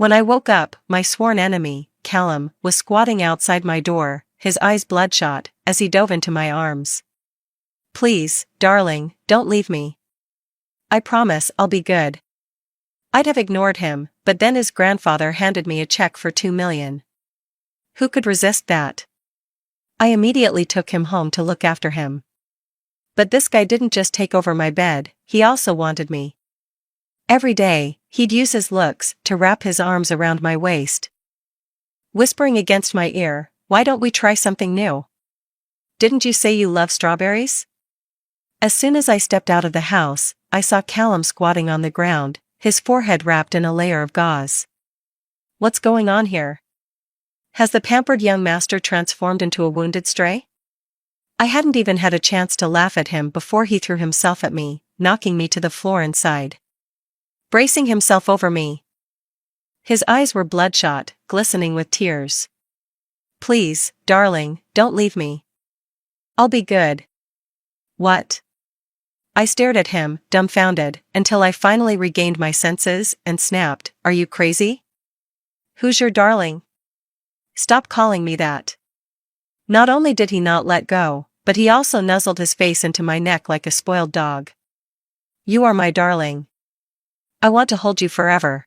When I woke up, my sworn enemy, Callum, was squatting outside my door, his eyes bloodshot, as he dove into my arms. "Please, darling, don't leave me. I promise I'll be good." I'd have ignored him, but then his grandfather handed me a check for $2 million. Who could resist that? I immediately took him home to look after him. But this guy didn't just take over my bed, he also wanted me. Every day, he'd use his looks to wrap his arms around my waist, whispering against my ear, "Why don't we try something new? Didn't you say you love strawberries?" As soon as I stepped out of the house, I saw Callum squatting on the ground, his forehead wrapped in a layer of gauze. What's going on here? Has the pampered young master transformed into a wounded stray? I hadn't even had a chance to laugh at him before he threw himself at me, knocking me to the floor inside, bracing himself over me. His eyes were bloodshot, glistening with tears. "Please, darling, don't leave me. I'll be good." "What?" I stared at him, dumbfounded, until I finally regained my senses and snapped, "Are you crazy? Who's your darling? Stop calling me that." Not only did he not let go, but he also nuzzled his face into my neck like a spoiled dog. "You are my darling. I want to hold you forever.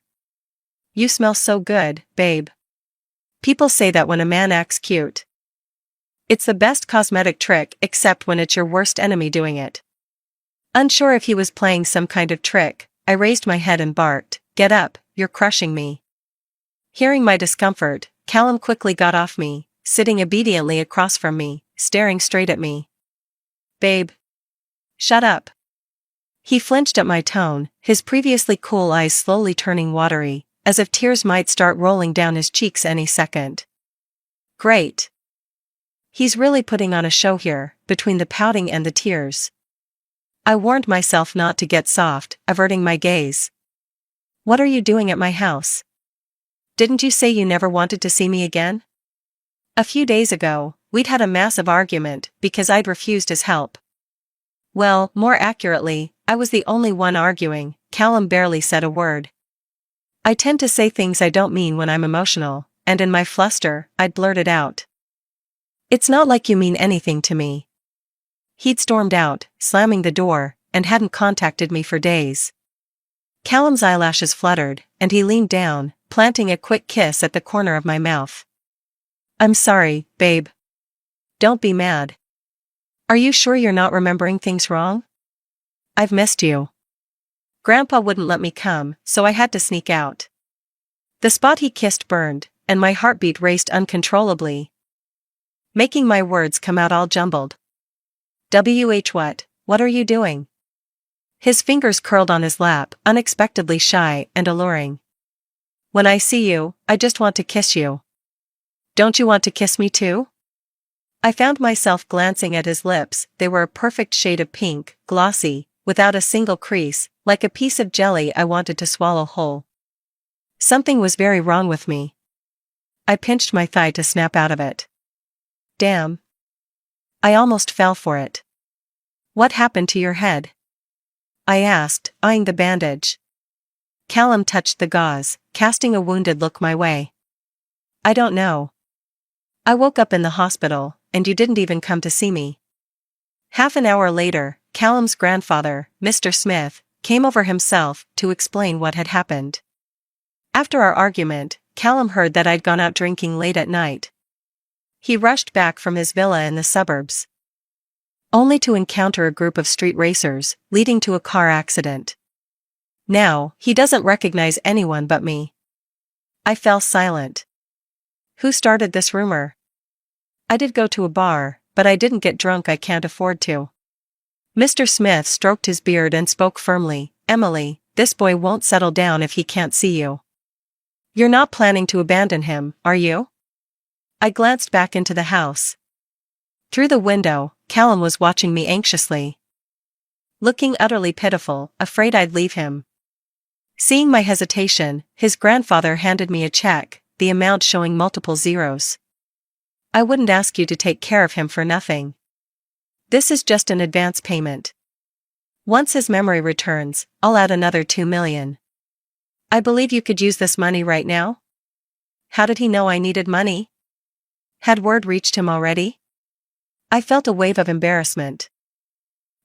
You smell so good, babe. People say that when a man acts cute, it's the best cosmetic trick except when it's your worst enemy doing it." Unsure if he was playing some kind of trick, I raised my head and barked, "Get up, you're crushing me." Hearing my discomfort, Callum quickly got off me, sitting obediently across from me, staring straight at me. "Babe. Shut up." He flinched at my tone, his previously cool eyes slowly turning watery, as if tears might start rolling down his cheeks any second. Great. He's really putting on a show here, between the pouting and the tears. I warned myself not to get soft, averting my gaze. "What are you doing at my house? Didn't you say you never wanted to see me again?" A few days ago, we'd had a massive argument because I'd refused his help. Well, more accurately, I was the only one arguing. Callum barely said a word. I tend to say things I don't mean when I'm emotional, and in my fluster, I'd blurted out, "It's not like you mean anything to me." He'd stormed out, slamming the door, and hadn't contacted me for days. Callum's eyelashes fluttered, and he leaned down, planting a quick kiss at the corner of my mouth. "I'm sorry, babe. Don't be mad. Are you sure you're not remembering things wrong? I've missed you. Grandpa wouldn't let me come, so I had to sneak out." The spot he kissed burned, and my heartbeat raced uncontrollably, making my words come out all jumbled. What are you doing?" His fingers curled on his lap, unexpectedly shy and alluring. "When I see you, I just want to kiss you. Don't you want to kiss me too?" I found myself glancing at his lips. They were a perfect shade of pink, glossy, without a single crease, like a piece of jelly I wanted to swallow whole. Something was very wrong with me. I pinched my thigh to snap out of it. Damn. I almost fell for it. "What happened to your head?" I asked, eyeing the bandage. Callum touched the gauze, casting a wounded look my way. "I don't know. I woke up in the hospital, and you didn't even come to see me." Half an hour later, Callum's grandfather, Mr. Smith, came over himself to explain what had happened. After our argument, Callum heard that I'd gone out drinking late at night. He rushed back from his villa in the suburbs, only to encounter a group of street racers, leading to a car accident. Now, he doesn't recognize anyone but me. I fell silent. Who started this rumor? I did go to a bar, but I didn't get drunk. I can't afford to. Mr. Smith stroked his beard and spoke firmly. "Emily, this boy won't settle down if he can't see you. You're not planning to abandon him, are you?" I glanced back into the house. Through the window, Callum was watching me anxiously, looking utterly pitiful, afraid I'd leave him. Seeing my hesitation, his grandfather handed me a check, the amount showing multiple zeros. "I wouldn't ask you to take care of him for nothing. This is just an advance payment. Once his memory returns, I'll add another $2 million. I believe you could use this money right now? How did he know I needed money? Had word reached him already? I felt a wave of embarrassment.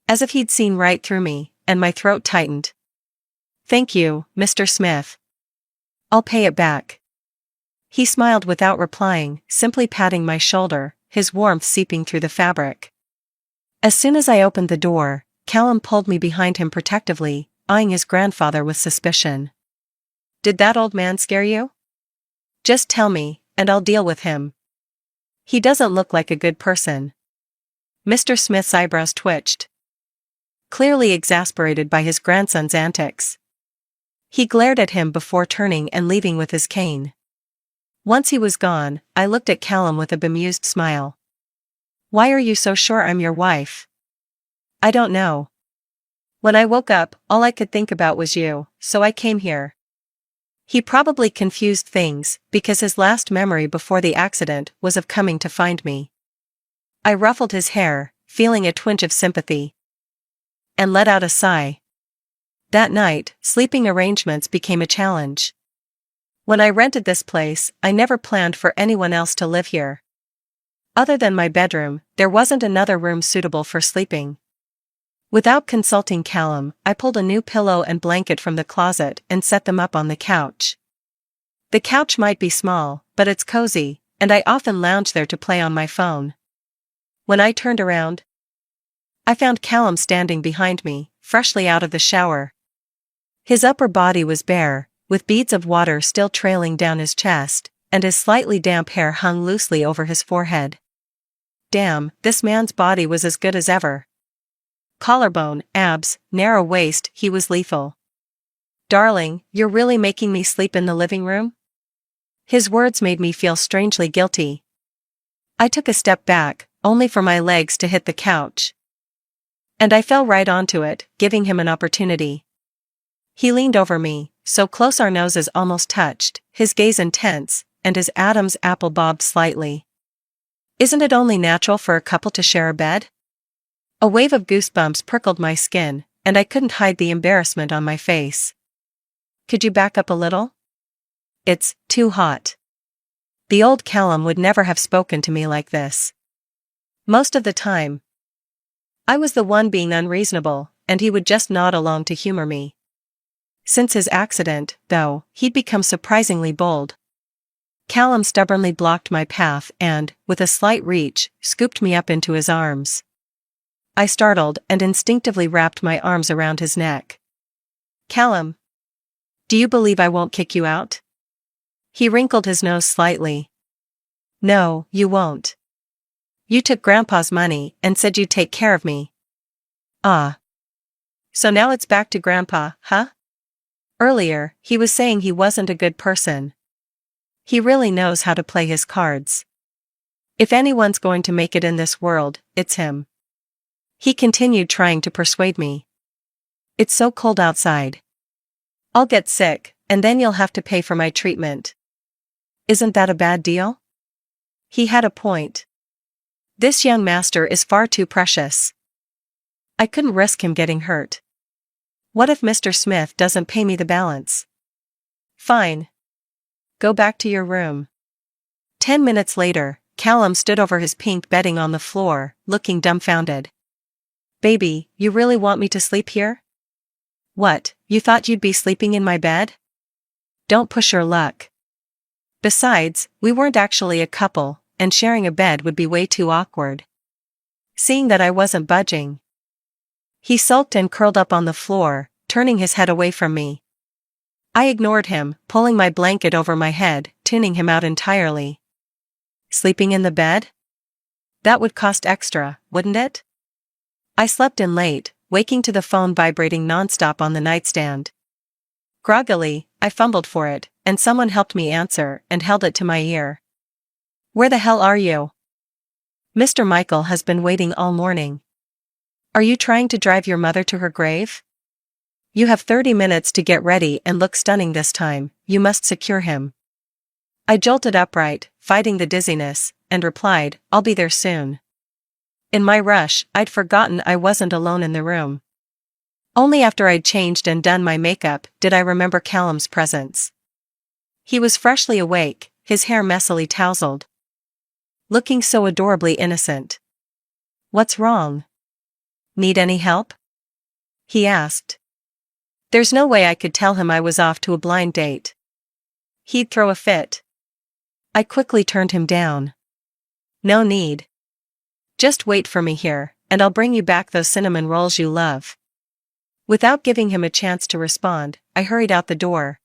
As if he'd seen right through me, and my throat tightened. Thank you, Mr. Smith. I'll pay it back. He smiled without replying, simply patting my shoulder, his warmth seeping through the fabric. As soon as I opened the door, Callum pulled me behind him protectively, eyeing his grandfather with suspicion. Did that old man scare you? Just tell me, and I'll deal with him. He doesn't look like a good person. Mr. Smith's eyebrows twitched, clearly exasperated by his grandson's antics. He glared at him before turning and leaving with his cane. Once he was gone, I looked at Callum with a bemused smile. Why are you so sure I'm your wife? I don't know. When I woke up, all I could think about was you, so I came here. He probably confused things, because his last memory before the accident was of coming to find me. I ruffled his hair, feeling a twinge of sympathy, and let out a sigh. That night, sleeping arrangements became a challenge. When I rented this place, I never planned for anyone else to live here. Other than my bedroom, there wasn't another room suitable for sleeping. Without consulting Callum, I pulled a new pillow and blanket from the closet and set them up on the couch. The couch might be small, but it's cozy, and I often lounge there to play on my phone. When I turned around, I found Callum standing behind me, freshly out of the shower. His upper body was bare, with beads of water still trailing down his chest, and his slightly damp hair hung loosely over his forehead. Damn, this man's body was as good as ever. Collarbone, abs, narrow waist, he was lethal. Darling, you're really making me sleep in the living room? His words made me feel strangely guilty. I took a step back, only for my legs to hit the couch. And I fell right onto it, giving him an opportunity. He leaned over me, so close our noses almost touched, his gaze intense, and his Adam's apple bobbed slightly. Isn't it only natural for a couple to share a bed? A wave of goosebumps prickled my skin, and I couldn't hide the embarrassment on my face. Could you back up a little? It's too hot. The old Callum would never have spoken to me like this. Most of the time, I was the one being unreasonable, and he would just nod along to humor me. Since his accident, though, he'd become surprisingly bold. Callum stubbornly blocked my path and, with a slight reach, scooped me up into his arms. I startled and instinctively wrapped my arms around his neck. Callum, do you believe I won't kick you out? He wrinkled his nose slightly. No, you won't. You took Grandpa's money and said you'd take care of me. Ah. So now it's back to Grandpa, huh? Earlier, he was saying he wasn't a good person. He really knows how to play his cards. If anyone's going to make it in this world, it's him. He continued trying to persuade me. It's so cold outside. I'll get sick, and then you'll have to pay for my treatment. Isn't that a bad deal? He had a point. This young master is far too precious. I couldn't risk him getting hurt. What if Mr. Smith doesn't pay me the balance? Fine. Go back to your room. 10 minutes later, Callum stood over his pink bedding on the floor, looking dumbfounded. Baby, you really want me to sleep here? What, you thought you'd be sleeping in my bed? Don't push your luck. Besides, we weren't actually a couple, and sharing a bed would be way too awkward. Seeing that I wasn't budging, he sulked and curled up on the floor, turning his head away from me. I ignored him, pulling my blanket over my head, tuning him out entirely. Sleeping in the bed? That would cost extra, wouldn't it? I slept in late, waking to the phone vibrating nonstop on the nightstand. Groggily, I fumbled for it, and someone helped me answer and held it to my ear. Where the hell are you? Mr. Michael has been waiting all morning. Are you trying to drive your mother to her grave? You have 30 minutes to get ready and look stunning this time, you must secure him. I jolted upright, fighting the dizziness, and replied, I'll be there soon. In my rush, I'd forgotten I wasn't alone in the room. Only after I'd changed and done my makeup did I remember Callum's presence. He was freshly awake, his hair messily tousled, looking so adorably innocent. "What's wrong? Need any help?" he asked. There's no way I could tell him I was off to a blind date. He'd throw a fit. I quickly turned him down. "No need. Just wait for me here, and I'll bring you back those cinnamon rolls you love." Without giving him a chance to respond, I hurried out the door,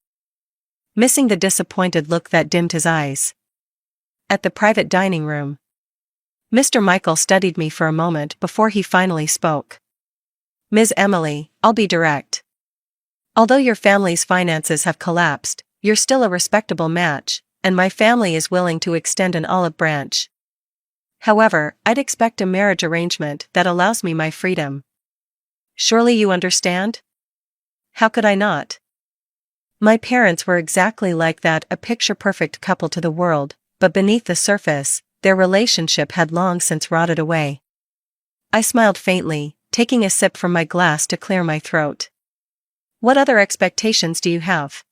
missing the disappointed look that dimmed his eyes. At the private dining room, Mr. Michael studied me for a moment before he finally spoke. "Ms. Emily, I'll be direct. Although your family's finances have collapsed, you're still a respectable match, and my family is willing to extend an olive branch. However, I'd expect a marriage arrangement that allows me my freedom. Surely you understand?" How could I not? My parents were exactly like that, a picture-perfect couple to the world, but beneath the surface, their relationship had long since rotted away. I smiled faintly, taking a sip from my glass to clear my throat. "What other expectations do you have?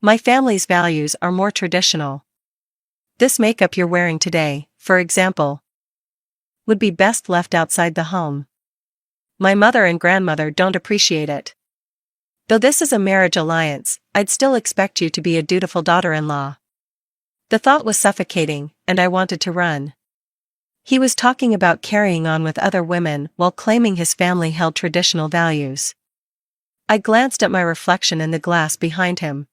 My family's values are more traditional. This makeup you're wearing today, for example, would be best left outside the home. My mother and grandmother don't appreciate it. Though this is a marriage alliance, I'd still expect you to be a dutiful daughter-in-law." The thought was suffocating, and I wanted to run. He was talking about carrying on with other women while claiming his family held traditional values. I glanced at my reflection in the glass behind him.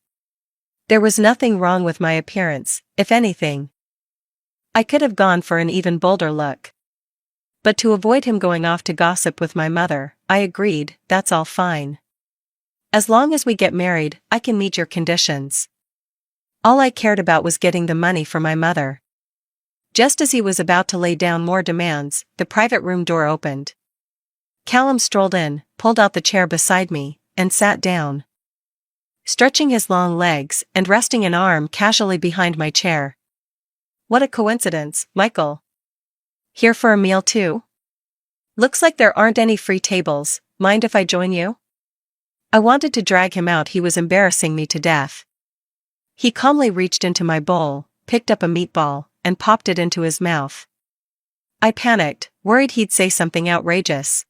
There was nothing wrong with my appearance, if anything. I could have gone for an even bolder look. But to avoid him going off to gossip with my mother, I agreed, "That's all fine. As long as we get married, I can meet your conditions." All I cared about was getting the money for my mother. Just as he was about to lay down more demands, the private room door opened. Callum strolled in, pulled out the chair beside me, and sat down, stretching his long legs and resting an arm casually behind my chair. "What a coincidence, Michael. Here for a meal too? Looks like there aren't any free tables. Mind if I join you?" I wanted to drag him out, he was embarrassing me to death. He calmly reached into my bowl, picked up a meatball, and popped it into his mouth. I panicked, worried he'd say something outrageous,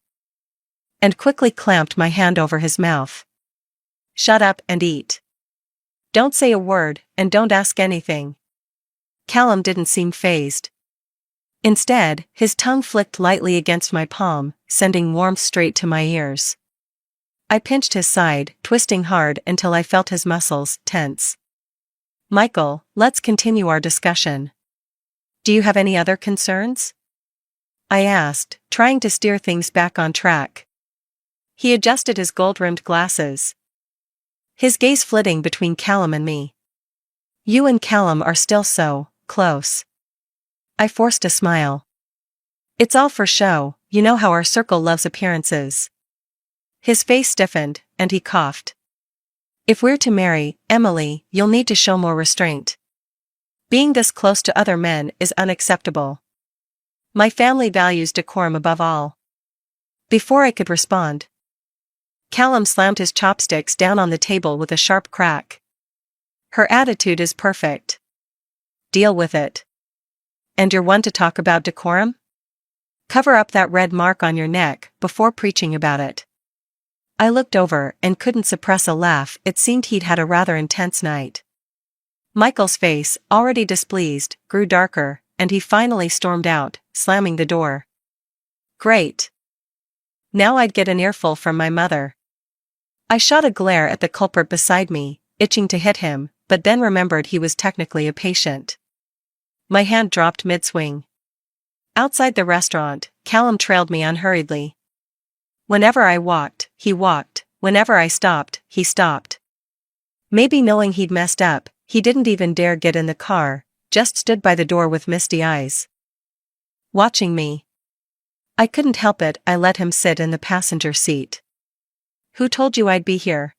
and quickly clamped my hand over his mouth. "Shut up and eat. Don't say a word, and don't ask anything." Callum didn't seem fazed. Instead, his tongue flicked lightly against my palm, sending warmth straight to my ears. I pinched his side, twisting hard until I felt his muscles tense. "Michael, let's continue our discussion. Do you have any other concerns?" I asked, trying to steer things back on track. He adjusted his gold-rimmed glasses, his gaze flitting between Callum and me. "You and Callum are still so close." I forced a smile. "It's all for show, you know how our circle loves appearances." His face stiffened, and he coughed. "If we're to marry, Emily, you'll need to show more restraint. Being this close to other men is unacceptable. My family values decorum above all." Before I could respond, Callum slammed his chopsticks down on the table with a sharp crack. "Her attitude is perfect. Deal with it. And you're one to talk about decorum? Cover up that red mark on your neck before preaching about it." I looked over and couldn't suppress a laugh, it seemed he'd had a rather intense night. Michael's face, already displeased, grew darker, and he finally stormed out, slamming the door. Great. Now I'd get an earful from my mother. I shot a glare at the culprit beside me, itching to hit him, but then remembered he was technically a patient. My hand dropped mid-swing. Outside the restaurant, Callum trailed me unhurriedly. Whenever I walked, he walked. Whenever I stopped, he stopped. Maybe knowing he'd messed up, he didn't even dare get in the car, just stood by the door with misty eyes, watching me. I couldn't help it, I let him sit in the passenger seat. "Who told you I'd be here?"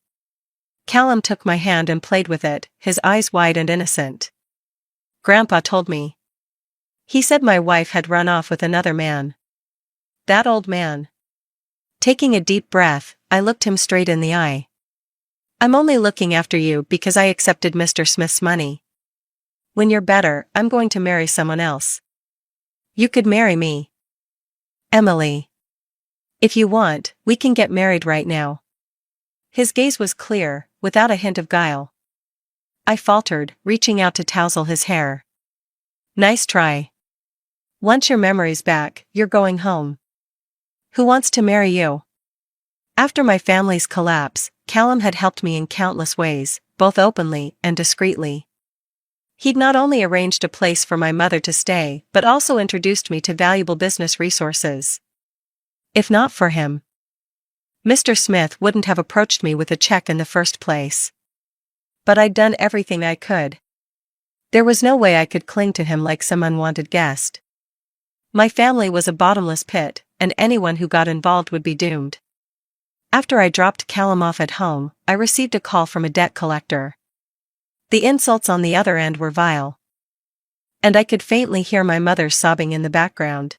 Callum took my hand and played with it, his eyes wide and innocent. "Grandpa told me. He said my wife had run off with another man." "That old man?" Taking a deep breath, I looked him straight in the eye. I'm only looking after you because I accepted Mr. Smith's money. When you're better, I'm going to marry someone else. You could marry me. Emily. If you want, we can get married right now. His gaze was clear, without a hint of guile. I faltered, reaching out to tousle his hair. Nice try. Once your memory's back, you're going home. Who wants to marry you? After my family's collapse, Callum had helped me in countless ways, both openly and discreetly. He'd not only arranged a place for my mother to stay, but also introduced me to valuable business resources. If not for him, Mr. Smith wouldn't have approached me with a check in the first place. But I'd done everything I could. There was no way I could cling to him like some unwanted guest. My family was a bottomless pit, and anyone who got involved would be doomed. After I dropped Callum off at home, I received a call from a debt collector. The insults on the other end were vile. And I could faintly hear my mother sobbing in the background.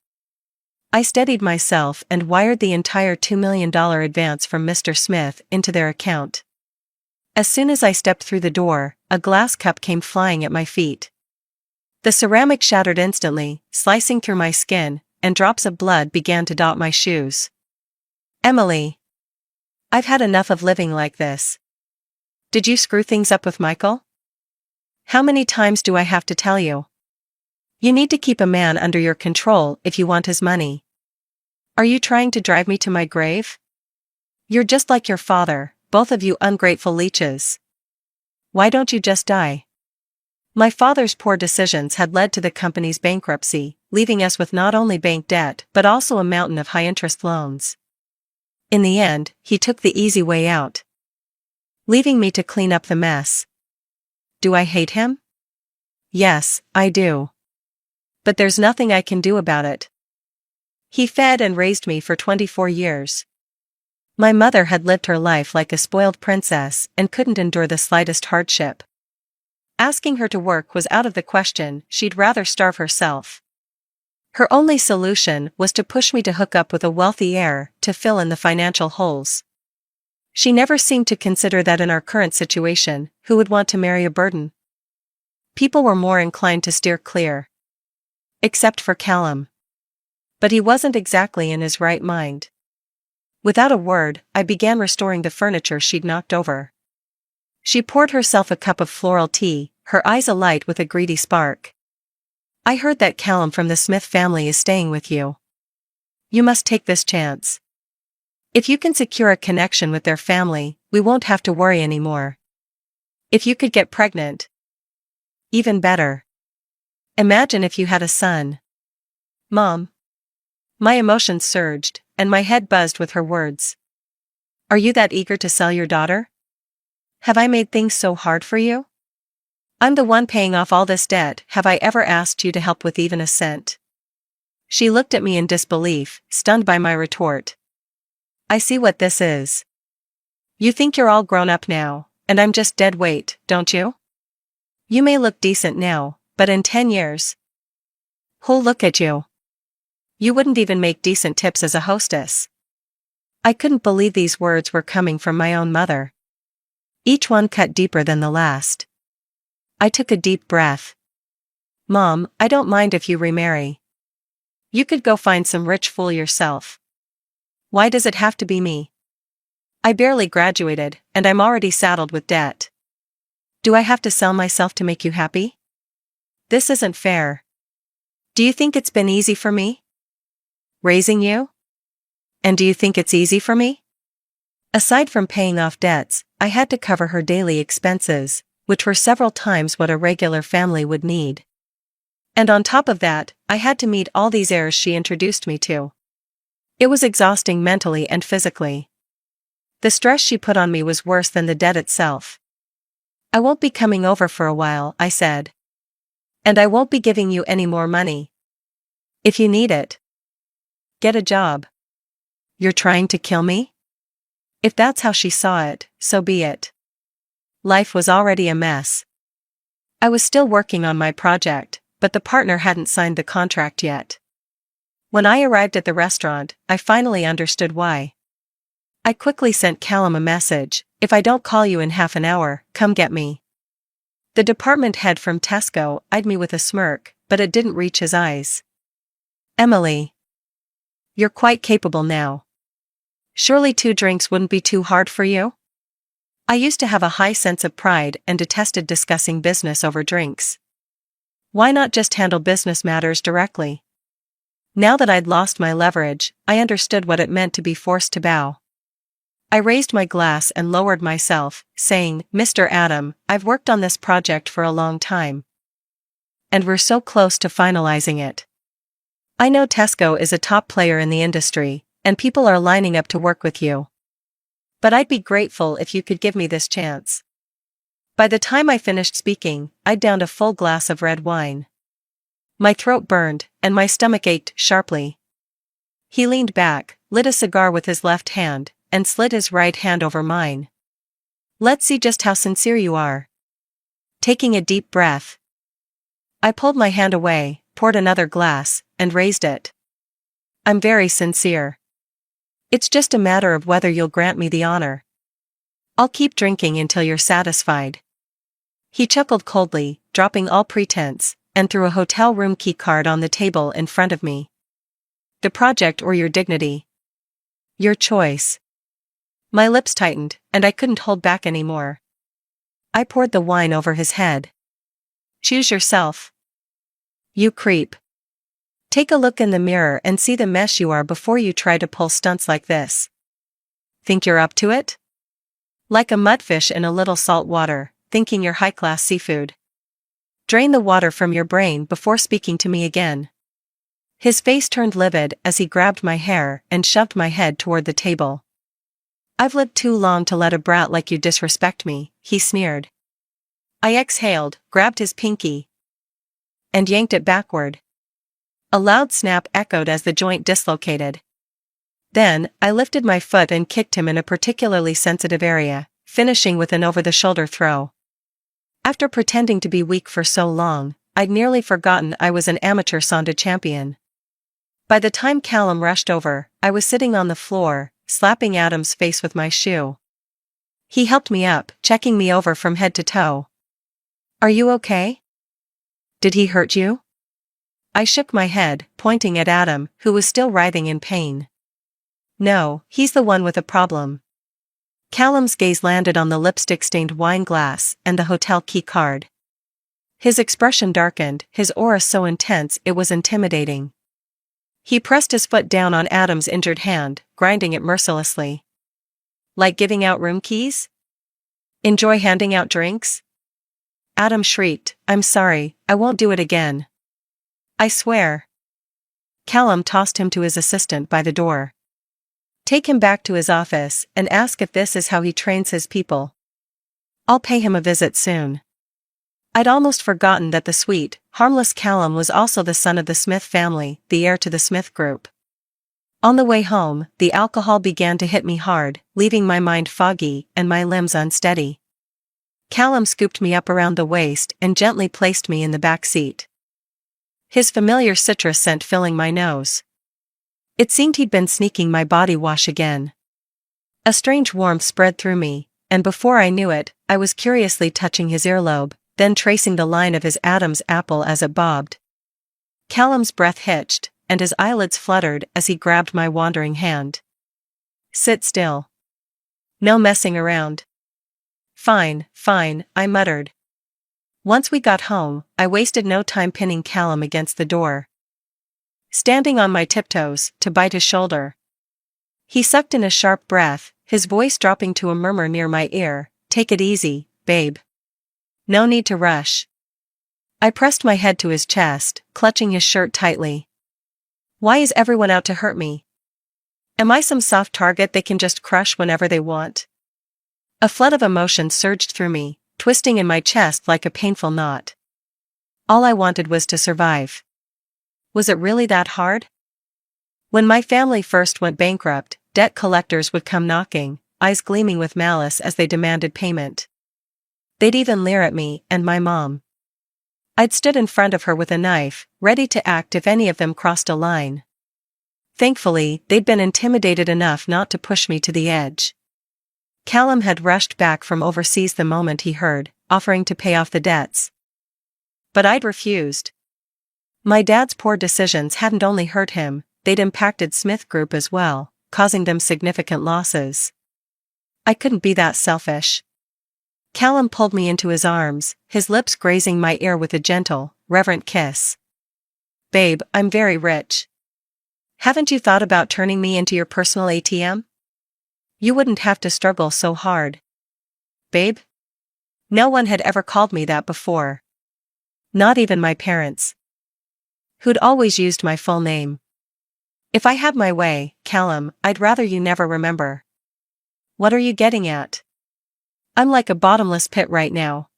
I steadied myself and wired the entire $2 million advance from Mr. Smith into their account. As soon as I stepped through the door, a glass cup came flying at my feet. The ceramic shattered instantly, slicing through my skin, and drops of blood began to dot my shoes. Emily. I've had enough of living like this. Did you screw things up with Michael? How many times do I have to tell you? You need to keep a man under your control if you want his money. Are you trying to drive me to my grave? You're just like your father, both of you ungrateful leeches. Why don't you just die? My father's poor decisions had led to the company's bankruptcy, leaving us with not only bank debt but also a mountain of high-interest loans. In the end, he took the easy way out, leaving me to clean up the mess. Do I hate him? Yes, I do. But there's nothing I can do about it. He fed and raised me for 24 years. My mother had lived her life like a spoiled princess and couldn't endure the slightest hardship. Asking her to work was out of the question, she'd rather starve herself. Her only solution was to push me to hook up with a wealthy heir to fill in the financial holes. She never seemed to consider that in our current situation, who would want to marry a burden? People were more inclined to steer clear. Except for Callum. But he wasn't exactly in his right mind. Without a word, I began restoring the furniture she'd knocked over. She poured herself a cup of floral tea, her eyes alight with a greedy spark. I heard that Callum from the Smith family is staying with you. You must take this chance. If you can secure a connection with their family, we won't have to worry anymore. If you could get pregnant, even better. Imagine if you had a son. Mom. My emotions surged, and my head buzzed with her words. Are you that eager to sell your daughter? Have I made things so hard for you? I'm the one paying off all this debt. Have I ever asked you to help with even a cent? She looked at me in disbelief, stunned by my retort. I see what this is. You think you're all grown up now, and I'm just dead weight, don't you? You may look decent now, but in 10 years, who'll look at you? You wouldn't even make decent tips as a hostess. I couldn't believe these words were coming from my own mother. Each one cut deeper than the last. I took a deep breath. Mom, I don't mind if you remarry. You could go find some rich fool yourself. Why does it have to be me? I barely graduated, and I'm already saddled with debt. Do I have to sell myself to make you happy? This isn't fair. Do you think it's been easy for me? Raising you? And do you think it's easy for me? Aside from paying off debts, I had to cover her daily expenses, which were several times what a regular family would need. And on top of that, I had to meet all these heirs she introduced me to. It was exhausting mentally and physically. The stress she put on me was worse than the debt itself. I won't be coming over for a while, I said. And I won't be giving you any more money. If you need it, get a job. You're trying to kill me? If that's how she saw it, so be it. Life was already a mess. I was still working on my project, but the partner hadn't signed the contract yet. When I arrived at the restaurant, I finally understood why. I quickly sent Callum a message, "If I don't call you in half an hour, come get me." The department head from Tesco eyed me with a smirk, but it didn't reach his eyes. "Emily. You're quite capable now. Surely 2 drinks wouldn't be too hard for you?" I used to have a high sense of pride and detested discussing business over drinks. Why not just handle business matters directly? Now that I'd lost my leverage, I understood what it meant to be forced to bow. I raised my glass and lowered myself, saying, "Mr. Adam, I've worked on this project for a long time. And we're so close to finalizing it. I know Tesco is a top player in the industry, and people are lining up to work with you. But I'd be grateful if you could give me this chance." By the time I finished speaking, I'd downed a full glass of red wine. My throat burned, and my stomach ached sharply. He leaned back, lit a cigar with his left hand, and slid his right hand over mine. "Let's see just how sincere you are." Taking a deep breath, I pulled my hand away, poured another glass, and raised it. "I'm very sincere. It's just a matter of whether you'll grant me the honor. I'll keep drinking until you're satisfied." He chuckled coldly, dropping all pretense, and threw a hotel room key card on the table in front of me. "The project or your dignity? Your choice." My lips tightened, and I couldn't hold back anymore. I poured the wine over his head. "Choose yourself. You creep. Take a look in the mirror and see the mess you are before you try to pull stunts like this. Think you're up to it? Like a mudfish in a little salt water, thinking you're high-class seafood. Drain the water from your brain before speaking to me again." His face turned livid as he grabbed my hair and shoved my head toward the table. "I've lived too long to let a brat like you disrespect me," he sneered. I exhaled, grabbed his pinky, and yanked it backward. A loud snap echoed as the joint dislocated. Then, I lifted my foot and kicked him in a particularly sensitive area, finishing with an over-the-shoulder throw. After pretending to be weak for so long, I'd nearly forgotten I was an amateur Sonda champion. By the time Callum rushed over, I was sitting on the floor, slapping Adam's face with my shoe. He helped me up, checking me over from head to toe. "Are you okay? Did he hurt you?" I shook my head, pointing at Adam, who was still writhing in pain. "No, he's the one with a problem." Callum's gaze landed on the lipstick-stained wine glass and the hotel key card. His expression darkened, his aura so intense it was intimidating. He pressed his foot down on Adam's injured hand, grinding it mercilessly. "Like giving out room keys? Enjoy handing out drinks?" Adam shrieked, "I'm sorry, I won't do it again. I swear." Callum tossed him to his assistant by the door. "Take him back to his office and ask if this is how he trains his people. I'll pay him a visit soon." I'd almost forgotten that the sweet, harmless Callum was also the son of the Smith family, the heir to the Smith Group. On the way home, the alcohol began to hit me hard, leaving my mind foggy and my limbs unsteady. Callum scooped me up around the waist and gently placed me in the back seat. His familiar citrus scent filling my nose. It seemed he'd been sneaking my body wash again. A strange warmth spread through me, and before I knew it, I was curiously touching his earlobe, then tracing the line of his Adam's apple as it bobbed. Callum's breath hitched, and his eyelids fluttered as he grabbed my wandering hand. "Sit still. No messing around." Fine, I muttered. Once we got home, I wasted no time pinning Callum against the door. Standing on my tiptoes, to bite his shoulder. He sucked in a sharp breath, his voice dropping to a murmur near my ear, "Take it easy, babe. No need to rush." I pressed my head to his chest, clutching his shirt tightly. Why is everyone out to hurt me? Am I some soft target they can just crush whenever they want? A flood of emotion surged through me, twisting in my chest like a painful knot. All I wanted was to survive. Was it really that hard? When my family first went bankrupt, debt collectors would come knocking, eyes gleaming with malice as they demanded payment. They'd even leer at me and my mom. I'd stood in front of her with a knife, ready to act if any of them crossed a line. Thankfully, they'd been intimidated enough not to push me to the edge. Callum had rushed back from overseas the moment he heard, offering to pay off the debts. But I'd refused. My dad's poor decisions hadn't only hurt him, they'd impacted Smith Group as well, causing them significant losses. I couldn't be that selfish. Callum pulled me into his arms, his lips grazing my ear with a gentle, reverent kiss. Babe, I'm very rich. Haven't you thought about turning me into your personal ATM? You wouldn't have to struggle so hard. Babe? No one had ever called me that before. Not even my parents. Who'd always used my full name. If I had my way, Callum, I'd rather you never remember. What are you getting at? I'm like a bottomless pit right now.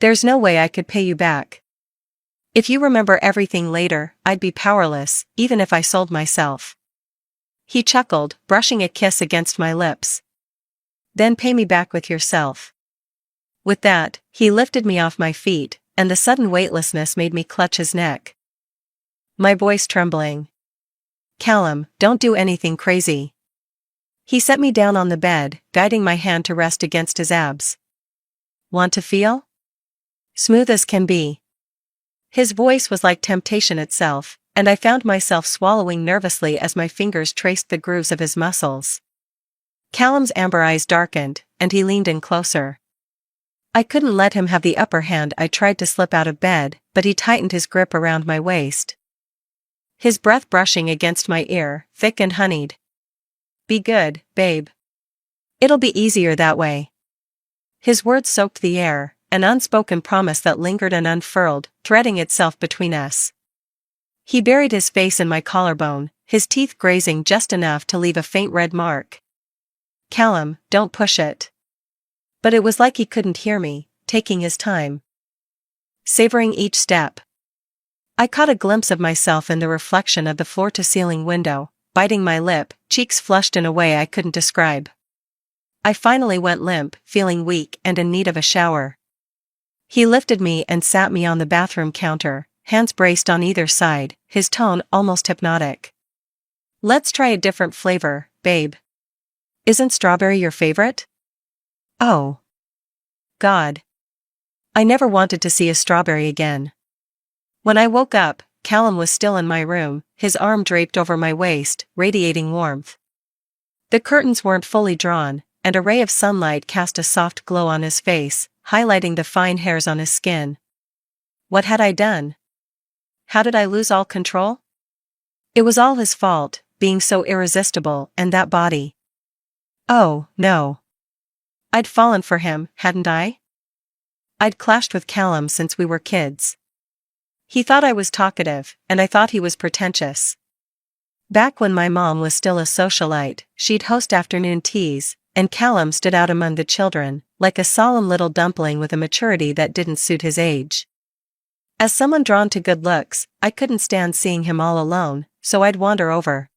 There's no way I could pay you back. If you remember everything later, I'd be powerless, even if I sold myself. He chuckled, brushing a kiss against my lips. Then pay me back with yourself. With that, he lifted me off my feet, and the sudden weightlessness made me clutch his neck. My voice trembling. Callum, don't do anything crazy. He set me down on the bed, guiding my hand to rest against his abs. Want to feel? Smooth as can be. His voice was like temptation itself, and I found myself swallowing nervously as my fingers traced the grooves of his muscles. Callum's amber eyes darkened, and he leaned in closer. I couldn't let him have the upper hand. I tried to slip out of bed, but he tightened his grip around my waist. His breath brushing against my ear, thick and honeyed. Be good, babe. It'll be easier that way. His words soaked the air, an unspoken promise that lingered and unfurled, threading itself between us. He buried his face in my collarbone, his teeth grazing just enough to leave a faint red mark. Callum, don't push it. But it was like he couldn't hear me, taking his time. Savoring each step. I caught a glimpse of myself in the reflection of the floor-to-ceiling window, biting my lip, cheeks flushed in a way I couldn't describe. I finally went limp, feeling weak and in need of a shower. He lifted me and sat me on the bathroom counter, hands braced on either side, his tone almost hypnotic. Let's try a different flavor, babe. Isn't strawberry your favorite? Oh. God. I never wanted to see a strawberry again. When I woke up, Callum was still in my room, his arm draped over my waist, radiating warmth. The curtains weren't fully drawn, and a ray of sunlight cast a soft glow on his face, highlighting the fine hairs on his skin. What had I done? How did I lose all control? It was all his fault, being so irresistible, and that body. Oh, no. I'd fallen for him, hadn't I? I'd clashed with Callum since we were kids. He thought I was talkative, and I thought he was pretentious. Back when my mom was still a socialite, she'd host afternoon teas, and Callum stood out among the children, like a solemn little dumpling with a maturity that didn't suit his age. As someone drawn to good looks, I couldn't stand seeing him all alone, so I'd wander over.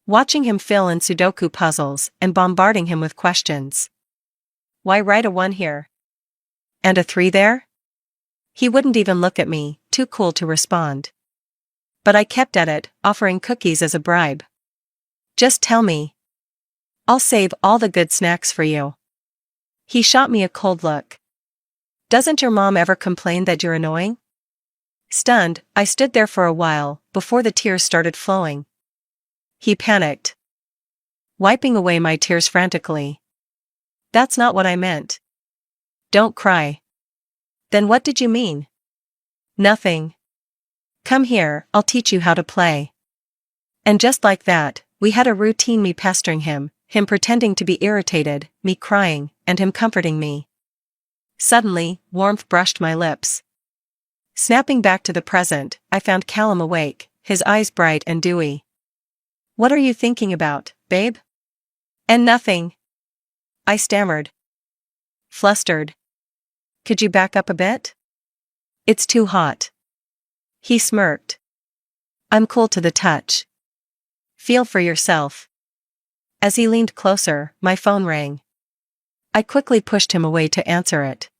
Watching him fill in Sudoku puzzles and bombarding him with questions. Why write a 1 here? And a 3 there? He wouldn't even look at me, too cool to respond. But I kept at it, offering cookies as a bribe. Just tell me. I'll save all the good snacks for you. He shot me a cold look. Doesn't your mom ever complain that you're annoying? Stunned, I stood there for a while, before the tears started flowing. He panicked, wiping away my tears frantically. That's not what I meant. Don't cry. Then what did you mean? Nothing. Come here, I'll teach you how to play. And just like that, we had a routine, me pestering him pretending to be irritated, me crying, and him comforting me. Suddenly, warmth brushed my lips. Snapping back to the present, I found Callum awake, his eyes bright and dewy. What are you thinking about, babe? And nothing. I stammered. Flustered. Could you back up a bit? It's too hot. He smirked. I'm cool to the touch. Feel for yourself. As he leaned closer, my phone rang. I quickly pushed him away to answer it.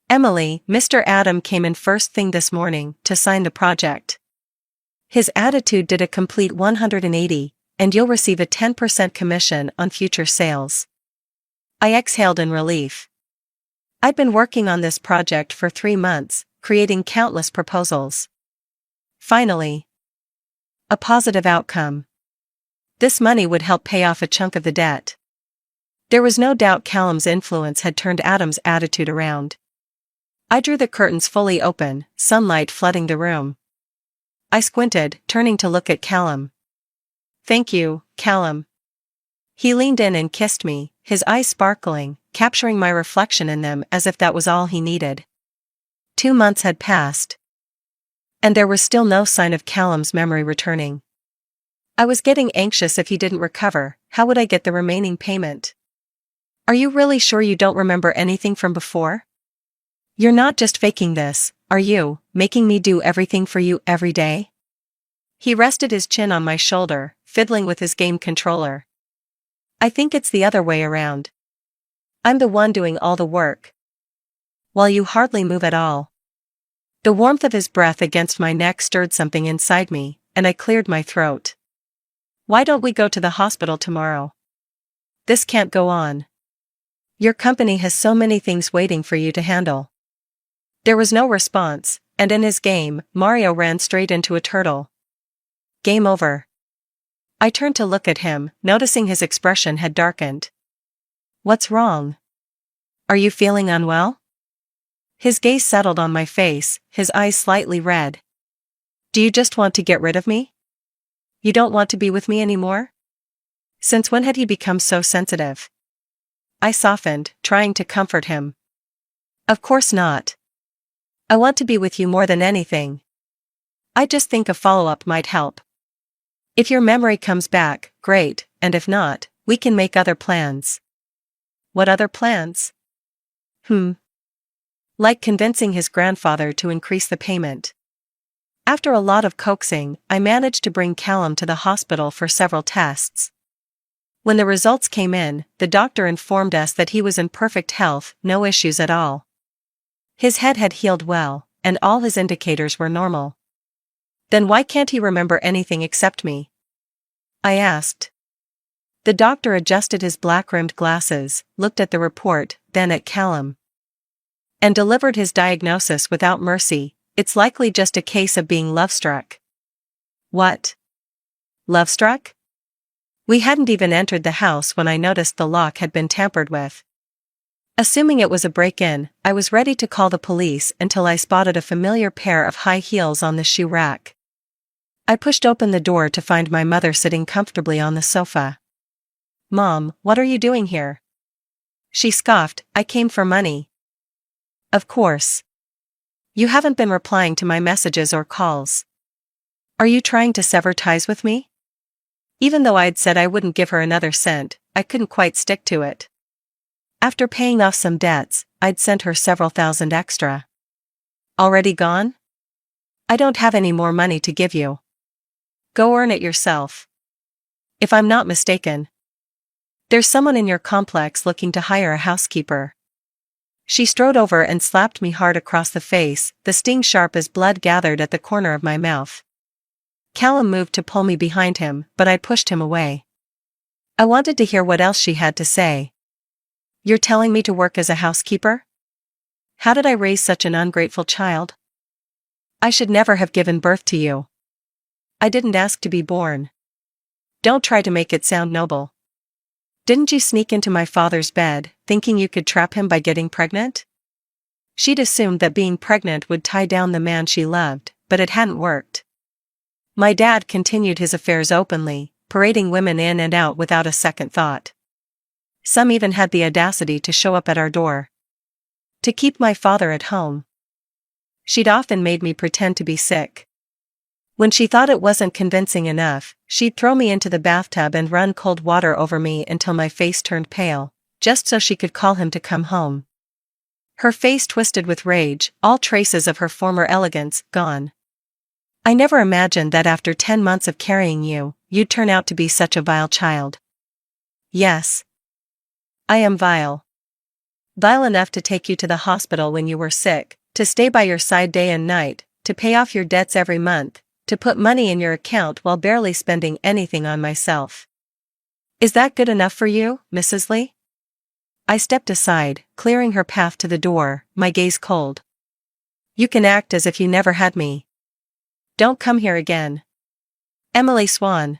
Emily, Mr. Adam came in first thing this morning to sign the project. His attitude did a complete 180, and you'll receive a 10% commission on future sales. I exhaled in relief. I'd been working on this project for 3 months, creating countless proposals. Finally, a positive outcome. This money would help pay off a chunk of the debt. There was no doubt Callum's influence had turned Adam's attitude around. I drew the curtains fully open, sunlight flooding the room. I squinted, turning to look at Callum. "Thank you, Callum." He leaned in and kissed me, his eyes sparkling, capturing my reflection in them as if that was all he needed. 2 months had passed, and there was still no sign of Callum's memory returning. I was getting anxious. If he didn't recover, how would I get the remaining payment? "Are you really sure you don't remember anything from before? You're not just faking this, are you, making me do everything for you every day?" He rested his chin on my shoulder, fiddling with his game controller. "I think it's the other way around. I'm the one doing all the work, while you hardly move at all." The warmth of his breath against my neck stirred something inside me, and I cleared my throat. "Why don't we go to the hospital tomorrow? This can't go on. Your company has so many things waiting for you to handle." There was no response, and in his game, Mario ran straight into a turtle. Game over. I turned to look at him, noticing his expression had darkened. "What's wrong? Are you feeling unwell?" His gaze settled on my face, his eyes slightly red. "Do you just want to get rid of me? You don't want to be with me anymore?" Since when had he become so sensitive? I softened, trying to comfort him. "Of course not. I want to be with you more than anything. I just think a follow-up might help. If your memory comes back, great, and if not, we can make other plans." "What other plans?" Like convincing his grandfather to increase the payment. After a lot of coaxing, I managed to bring Callum to the hospital for several tests. When the results came in, the doctor informed us that he was in perfect health, no issues at all. His head had healed well, and all his indicators were normal. "Then why can't he remember anything except me?" I asked. The doctor adjusted his black-rimmed glasses, looked at the report, then at Callum, and delivered his diagnosis without mercy. "It's likely just a case of being love-struck." "What? Love-struck?" We hadn't even entered the house when I noticed the lock had been tampered with. Assuming it was a break-in, I was ready to call the police until I spotted a familiar pair of high heels on the shoe rack. I pushed open the door to find my mother sitting comfortably on the sofa. "Mom, what are you doing here?" She scoffed. "I came for money." "Of course. You haven't been replying to my messages or calls. Are you trying to sever ties with me?" Even though I'd said I wouldn't give her another cent, I couldn't quite stick to it. After paying off some debts, I'd sent her several thousand extra. "Already gone? I don't have any more money to give you. Go earn it yourself. If I'm not mistaken, there's someone in your complex looking to hire a housekeeper." She strode over and slapped me hard across the face, the sting sharp as blood gathered at the corner of my mouth. Callum moved to pull me behind him, but I pushed him away. I wanted to hear what else she had to say. "You're telling me to work as a housekeeper? How did I raise such an ungrateful child? I should never have given birth to you. I didn't ask to be born. Don't try to make it sound noble. Didn't you sneak into my father's bed, thinking you could trap him by getting pregnant?" She'd assumed that being pregnant would tie down the man she loved, but it hadn't worked. My dad continued his affairs openly, parading women in and out without a second thought. Some even had the audacity to show up at our door. To keep my father at home. She'd often made me pretend to be sick. When she thought it wasn't convincing enough, she'd throw me into the bathtub and run cold water over me until my face turned pale, just so she could call him to come home. Her face twisted with rage, all traces of her former elegance gone. "I never imagined that after 10 months of carrying you, you'd turn out to be such a vile child." "Yes. I am vile. Vile enough to take you to the hospital when you were sick, to stay by your side day and night, to pay off your debts every month, to put money in your account while barely spending anything on myself. Is that good enough for you, Mrs. Lee? I stepped aside, clearing her path to the door, my gaze cold. You can act as if you never had me. Don't come here again. Emily Swan.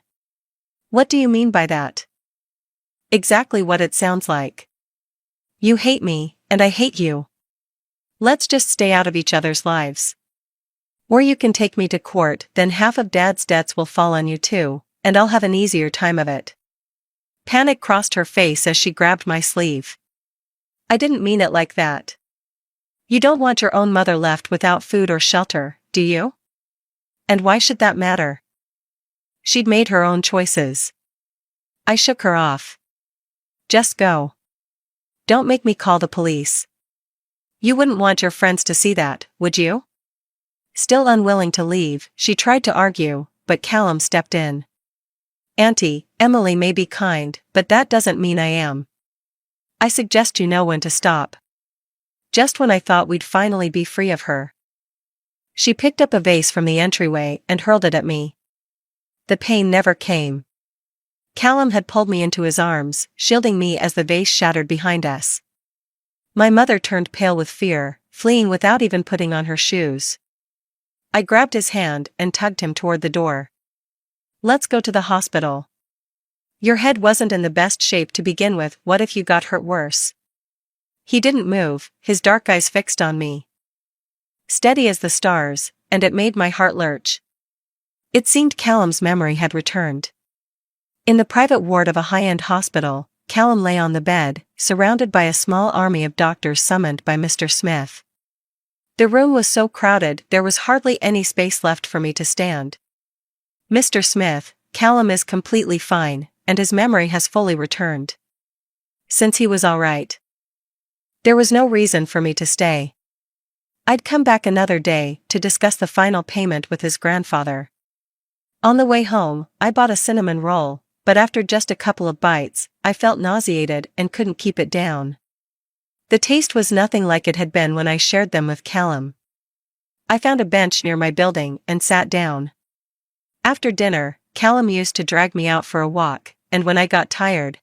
What do you mean by that? Exactly what it sounds like. You hate me, and I hate you. Let's just stay out of each other's lives. Or you can take me to court, then half of Dad's debts will fall on you too, and I'll have an easier time of it. Panic crossed her face as she grabbed my sleeve. I didn't mean it like that. You don't want your own mother left without food or shelter, do you? And why should that matter? She'd made her own choices. I shook her off. Just go. Don't make me call the police. You wouldn't want your friends to see that, would you? Still unwilling to leave, she tried to argue, but Callum stepped in. Auntie, Emily may be kind, but that doesn't mean I am. I suggest you know when to stop. Just when I thought we'd finally be free of her. She picked up a vase from the entryway and hurled it at me. The pain never came. Callum had pulled me into his arms, shielding me as the vase shattered behind us. My mother turned pale with fear, fleeing without even putting on her shoes. I grabbed his hand and tugged him toward the door. Let's go to the hospital. Your head wasn't in the best shape to begin with, what if you got hurt worse? He didn't move, his dark eyes fixed on me. Steady as the stars, and it made my heart lurch. It seemed Callum's memory had returned. In the private ward of a high-end hospital, Callum lay on the bed, surrounded by a small army of doctors summoned by Mr. Smith. The room was so crowded there was hardly any space left for me to stand. Mr. Smith, Callum is completely fine, and his memory has fully returned. Since he was all right. There was no reason for me to stay. I'd come back another day to discuss the final payment with his grandfather. On the way home, I bought a cinnamon roll, but after just a couple of bites, I felt nauseated and couldn't keep it down. The taste was nothing like it had been when I shared them with Callum. I found a bench near my building and sat down. After dinner, Callum used to drag me out for a walk, and when I got tired,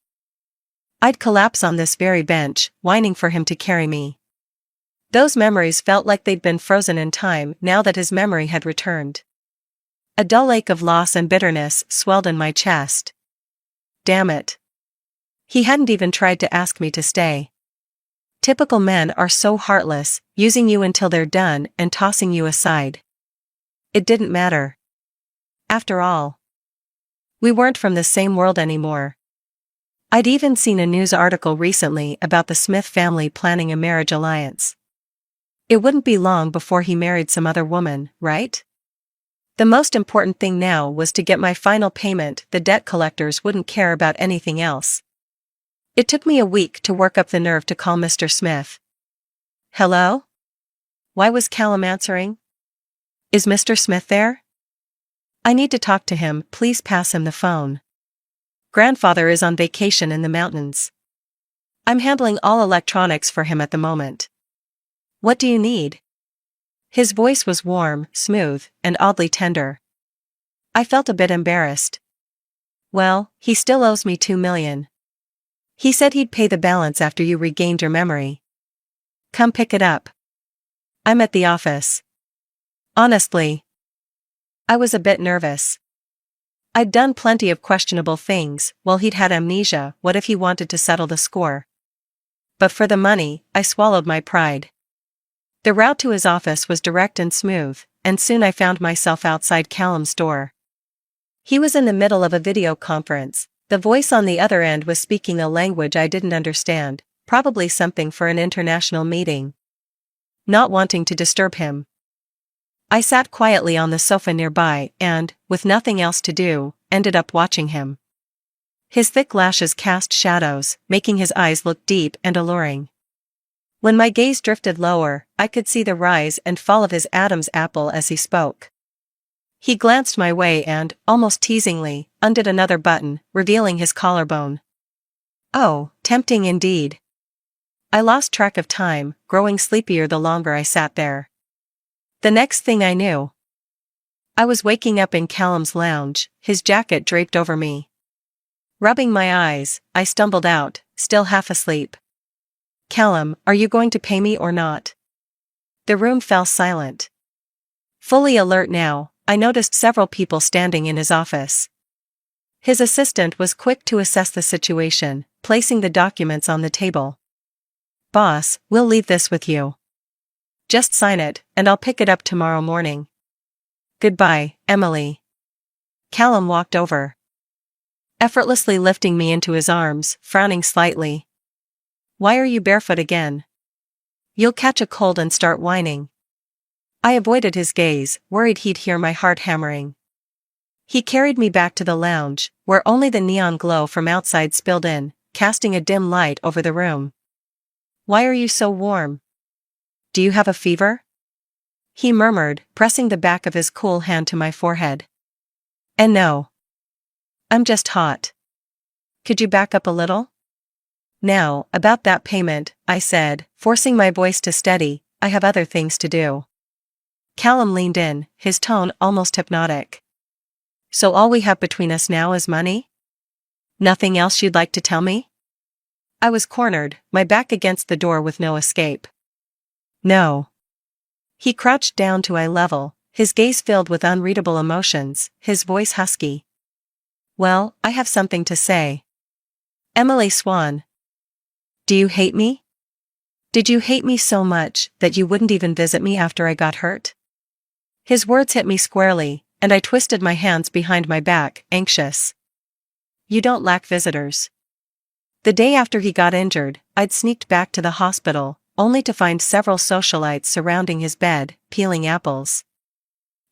I'd collapse on this very bench, whining for him to carry me. Those memories felt like they'd been frozen in time now that his memory had returned. A dull ache of loss and bitterness swelled in my chest. Damn it. He hadn't even tried to ask me to stay. Typical men are so heartless, using you until they're done and tossing you aside. It didn't matter. After all, we weren't from the same world anymore. I'd even seen a news article recently about the Smith family planning a marriage alliance. It wouldn't be long before he married some other woman, right? The most important thing now was to get my final payment. The debt collectors wouldn't care about anything else. It took me a week to work up the nerve to call Mr. Smith. Hello? Why was Callum answering? Is Mr. Smith there? I need to talk to him, please pass him the phone. Grandfather is on vacation in the mountains. I'm handling all electronics for him at the moment. What do you need? His voice was warm, smooth, and oddly tender. I felt a bit embarrassed. Well, he still owes me $2 million. He said he'd pay the balance after you regained your memory. Come pick it up. I'm at the office. Honestly, I was a bit nervous. I'd done plenty of questionable things, while he'd had amnesia. What if he wanted to settle the score? But for the money, I swallowed my pride. The route to his office was direct and smooth, and soon I found myself outside Callum's door. He was in the middle of a video conference. The voice on the other end was speaking a language I didn't understand, probably something for an international meeting. Not wanting to disturb him, I sat quietly on the sofa nearby and, with nothing else to do, ended up watching him. His thick lashes cast shadows, making his eyes look deep and alluring. When my gaze drifted lower, I could see the rise and fall of his Adam's apple as he spoke. He glanced my way and, almost teasingly, undid another button, revealing his collarbone. Oh, tempting indeed. I lost track of time, growing sleepier the longer I sat there. The next thing I knew, I was waking up in Callum's lounge, his jacket draped over me. Rubbing my eyes, I stumbled out, still half asleep. "Callum, are you going to pay me or not?" The room fell silent. Fully alert now, I noticed several people standing in his office. His assistant was quick to assess the situation, placing the documents on the table. "Boss, we'll leave this with you. Just sign it, and I'll pick it up tomorrow morning. Goodbye, Emily." Callum walked over, effortlessly lifting me into his arms, frowning slightly. "Why are you barefoot again? You'll catch a cold and start whining." I avoided his gaze, worried he'd hear my heart hammering. He carried me back to the lounge, where only the neon glow from outside spilled in, casting a dim light over the room. "Why are you so warm? Do you have a fever?" he murmured, pressing the back of his cool hand to my forehead. "And no. I'm just hot. Could you back up a little?" "Now, about that payment," I said, forcing my voice to steady, "I have other things to do." Callum leaned in, his tone almost hypnotic. "So all we have between us now is money? Nothing else you'd like to tell me?" I was cornered, my back against the door with no escape. "No." He crouched down to eye level, his gaze filled with unreadable emotions, his voice husky. "Well, I have something to say. Emily Swan. Do you hate me? Did you hate me so much that you wouldn't even visit me after I got hurt?" His words hit me squarely, and I twisted my hands behind my back, anxious. "You don't lack visitors." The day after he got injured, I'd sneaked back to the hospital, only to find several socialites surrounding his bed, peeling apples.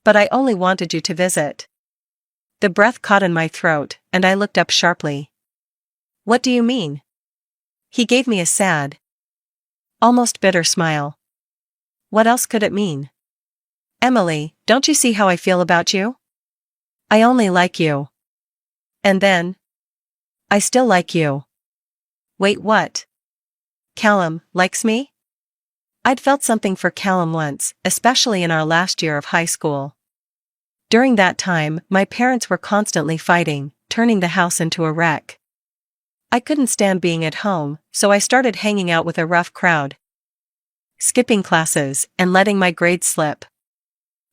"But I only wanted you to visit." The breath caught in my throat, and I looked up sharply. "What do you mean?" He gave me a sad, almost bitter smile. "What else could it mean? Emily, don't you see how I feel about you? I only like you. And then, I still like you." "Wait, what? Callum likes me?" I'd felt something for Callum once, especially in our last year of high school. During that time, my parents were constantly fighting, turning the house into a wreck. I couldn't stand being at home, so I started hanging out with a rough crowd, skipping classes, and letting my grades slip.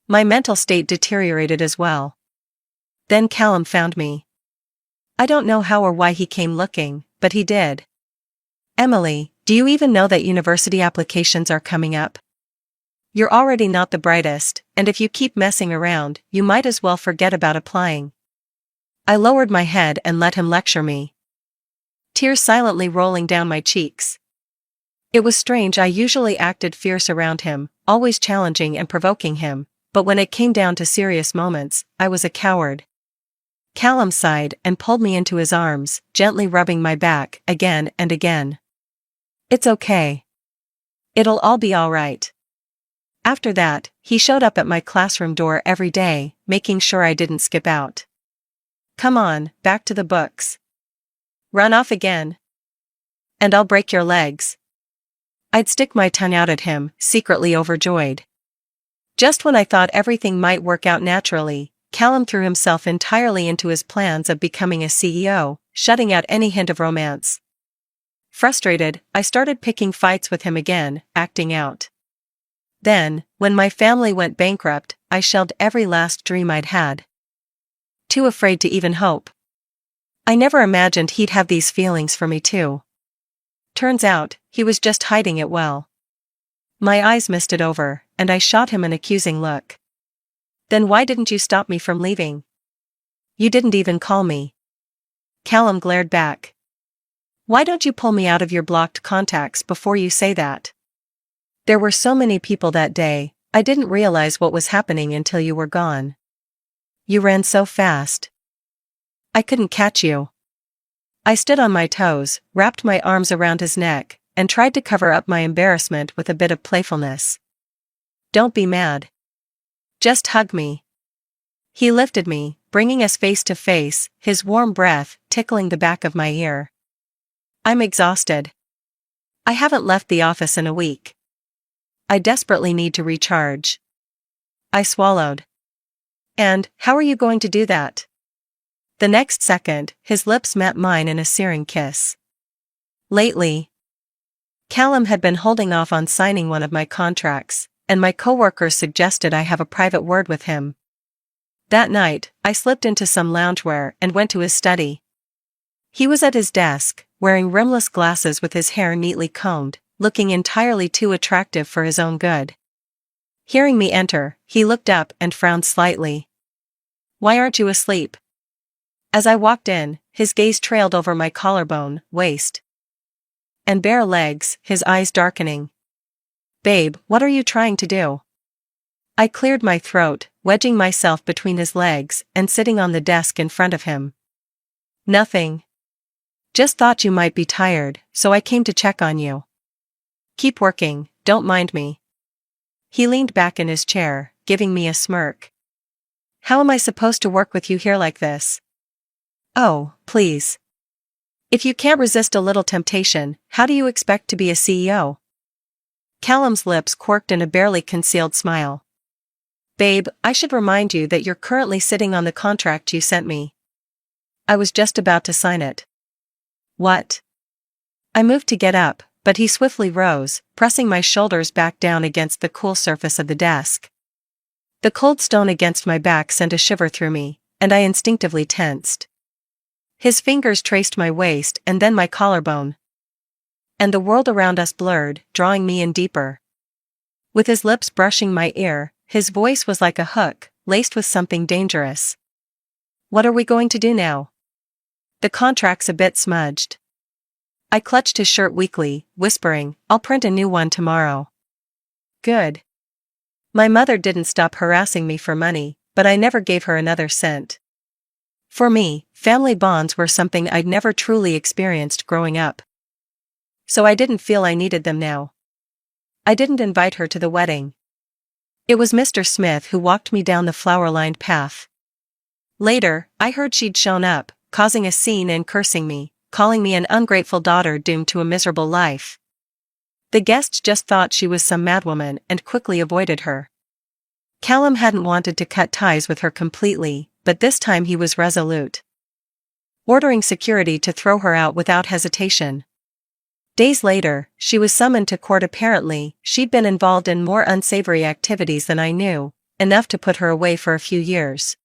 My mental state deteriorated as well. Then Callum found me. I don't know how or why he came looking, but he did. "Emily, do you even know that university applications are coming up? You're already not the brightest, and if you keep messing around, you might as well forget about applying." I lowered my head and let him lecture me, tears silently rolling down my cheeks. It was strange. I usually acted fierce around him, always challenging and provoking him, but when it came down to serious moments, I was a coward. Callum sighed and pulled me into his arms, gently rubbing my back, again and again. "It's okay. It'll all be all right." After that, he showed up at my classroom door every day, making sure I didn't skip out. "Come on, back to the books. Run off again, and I'll break your legs." I'd stick my tongue out at him, secretly overjoyed. Just when I thought everything might work out naturally, Callum threw himself entirely into his plans of becoming a CEO, shutting out any hint of romance. Frustrated, I started picking fights with him again, acting out. Then, when my family went bankrupt, I shelved every last dream I'd had. Too afraid to even hope. I never imagined he'd have these feelings for me too. Turns out, he was just hiding it well. My eyes misted over, and I shot him an accusing look. "Then why didn't you stop me from leaving? You didn't even call me." Callum glared back. "Why don't you pull me out of your blocked contacts before you say that? There were so many people that day, I didn't realize what was happening until you were gone. You ran so fast. I couldn't catch you." I stood on my toes, wrapped my arms around his neck, and tried to cover up my embarrassment with a bit of playfulness. "Don't be mad. Just hug me." He lifted me, bringing us face to face, his warm breath tickling the back of my ear. "I'm exhausted. I haven't left the office in a week. I desperately need to recharge." I swallowed. And, how are you going to do that? The next second, his lips met mine in a searing kiss. Lately, Callum had been holding off on signing one of my contracts, and my coworkers suggested I have a private word with him. That night, I slipped into some loungewear and went to his study. He was at his desk, wearing rimless glasses with his hair neatly combed, looking entirely too attractive for his own good. Hearing me enter, he looked up and frowned slightly. "Why aren't you asleep?" As I walked in, his gaze trailed over my collarbone, waist, and bare legs, his eyes darkening. "Babe, what are you trying to do?" I cleared my throat, wedging myself between his legs and sitting on the desk in front of him. "Nothing. Just thought you might be tired, so I came to check on you. Keep working, don't mind me." He leaned back in his chair, giving me a smirk. "How am I supposed to work with you here like this?" "Oh, please. If you can't resist a little temptation, how do you expect to be a CEO?" Callum's lips quirked in a barely concealed smile. "Babe, I should remind you that you're currently sitting on the contract you sent me." I was just about to sign it. "What?" I moved to get up, but he swiftly rose, pressing my shoulders back down against the cool surface of the desk. The cold stone against my back sent a shiver through me, and I instinctively tensed. His fingers traced my waist and then my collarbone. And the world around us blurred, drawing me in deeper. With his lips brushing my ear, his voice was like a hook, laced with something dangerous. "What are we going to do now? The contract's a bit smudged." I clutched his shirt weakly, whispering, "I'll print a new one tomorrow." "Good." My mother didn't stop harassing me for money, but I never gave her another cent. For me, family bonds were something I'd never truly experienced growing up. So I didn't feel I needed them now. I didn't invite her to the wedding. It was Mr. Smith who walked me down the flower-lined path. Later, I heard she'd shown up, causing a scene and cursing me, calling me an ungrateful daughter doomed to a miserable life. The guests just thought she was some madwoman and quickly avoided her. Callum hadn't wanted to cut ties with her completely, but this time he was resolute, ordering security to throw her out without hesitation. Days later, she was summoned to court. Apparently, she'd been involved in more unsavory activities than I knew, enough to put her away for a few years.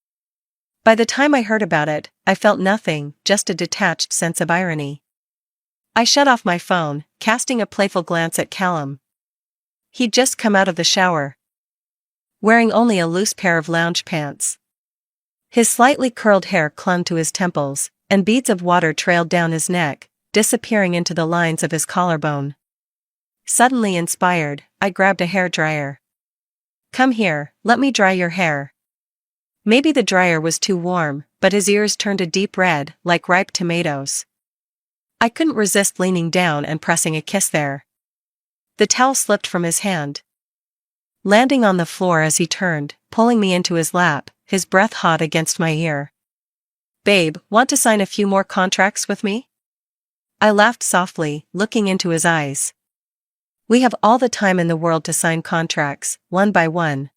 By the time I heard about it, I felt nothing, just a detached sense of irony. I shut off my phone, casting a playful glance at Callum. He'd just come out of the shower, wearing only a loose pair of lounge pants. His slightly curled hair clung to his temples, and beads of water trailed down his neck, disappearing into the lines of his collarbone. Suddenly inspired, I grabbed a hairdryer. "Come here, let me dry your hair." Maybe the dryer was too warm, but his ears turned a deep red, like ripe tomatoes. I couldn't resist leaning down and pressing a kiss there. The towel slipped from his hand, landing on the floor as he turned, pulling me into his lap, his breath hot against my ear. "Babe, want to sign a few more contracts with me?" I laughed softly, looking into his eyes. "We have all the time in the world to sign contracts, one by one."